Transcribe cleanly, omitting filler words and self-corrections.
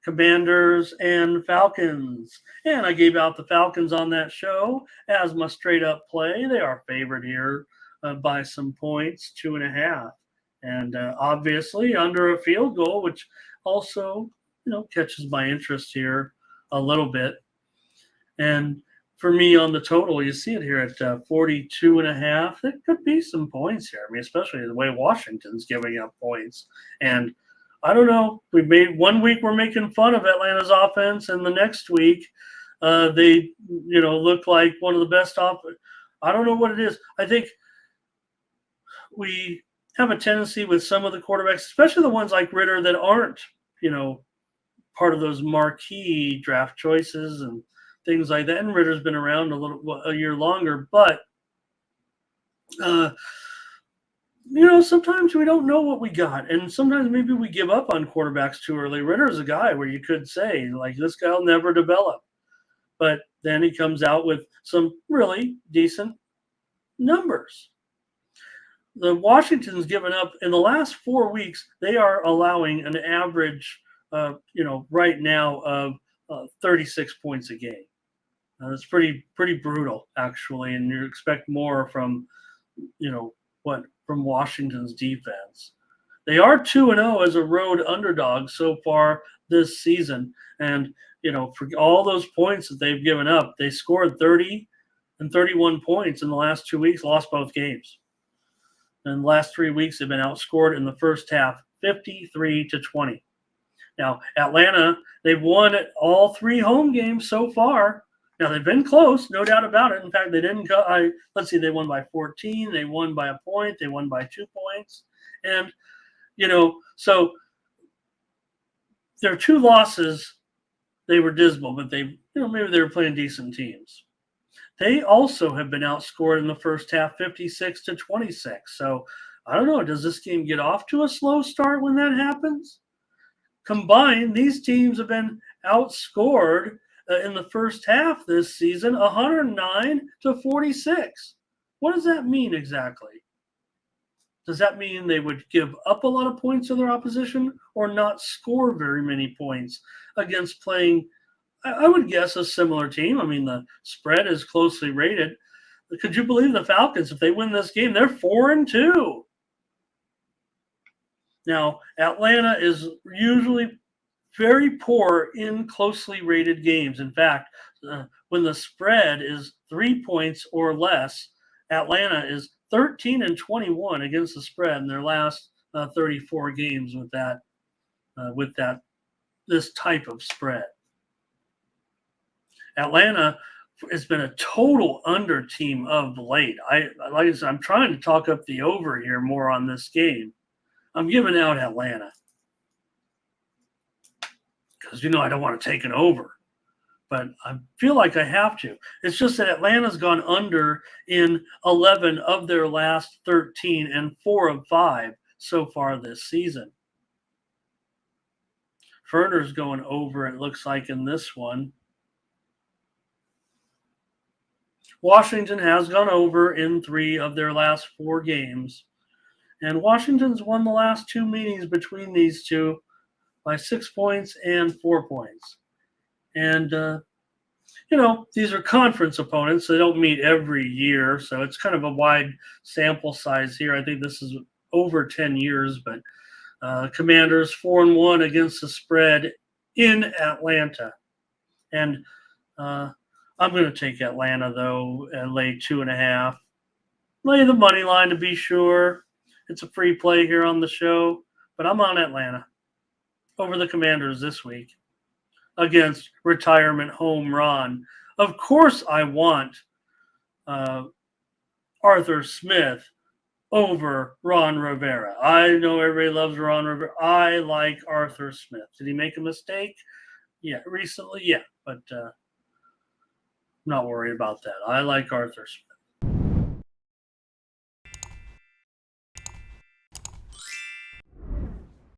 Commanders and Falcons. And I gave out the Falcons on that show as my straight up play. They are favored here by some points, 2.5. And obviously under a field goal, which also, catches my interest here a little bit. And for me on the total, you see it here at 42.5. There could be some points here. I mean, especially the way Washington's giving up points. And I don't know. We made 1 week we're making fun of Atlanta's offense, and the next week they, look like one of the best offense. I don't know what it is. I think we have a tendency with some of the quarterbacks, especially the ones like Ritter that aren't, part of those marquee draft choices and things like that. And Ritter's been around a year longer, but sometimes we don't know what we got, and sometimes maybe we give up on quarterbacks too early. Ritter's a guy where you could say, like, this guy will never develop, but then he comes out with some really decent numbers. The Washington's given up in the last 4 weeks. They are allowing an average, right now of 36 points a game. That's pretty brutal, actually, and you expect more from, from Washington's defense. They are 2-0 as a road underdog so far this season, and for all those points that they've given up, they scored 30 and 31 points in the last 2 weeks, lost both games. In the last 3 weeks, they've been outscored in the first half 53-20. Now, Atlanta, they've won all 3 home games so far. Now, they've been close, no doubt about it. In fact, they didn't let's see, they won by 14. They won by a point. They won by 2 points. And, so their 2 losses, they were dismal, but maybe they were playing decent teams. They also have been outscored in the first half 56-26. So I don't know. Does this game get off to a slow start when that happens? Combined, these teams have been outscored in the first half this season 109-46. What does that mean exactly? Does that mean they would give up a lot of points to their opposition or not score very many points against playing, I would guess, a similar team? I mean, the spread is closely rated. Could you believe the Falcons, if they win this game, they're 4-2. Now, Atlanta is usually very poor in closely rated games. In fact, when the spread is 3 points or less, Atlanta is 13-21 against the spread in their last 34 games with this type of spread. Atlanta has been a total under team of late. Like I said, I'm trying to talk up the over here more on this game. I'm giving out Atlanta because, I don't want to take it over. But I feel like I have to. It's just that Atlanta's gone under in 11 of their last 13 and 4 of 5 so far this season. Ferner's going over, it looks like, in this one. Washington has gone over in 3 of their last 4 games. And Washington's won the last 2 meetings between these two by 6 points and 4 points. And, these are conference opponents. They don't meet every year, so it's kind of a wide sample size here. I think this is over 10 years, but Commanders 4-1 against the spread in Atlanta. And I'm going to take Atlanta, though, and lay 2.5. Lay the money line to be sure. It's a free play here on the show, but I'm on Atlanta over the Commanders this week against retirement home run. Of course, I want Arthur Smith over Ron Rivera. I know everybody loves Ron Rivera. I like Arthur Smith. Did he make a mistake? Yeah, recently, yeah, but I'm not worried about that. I like Arthur Smith.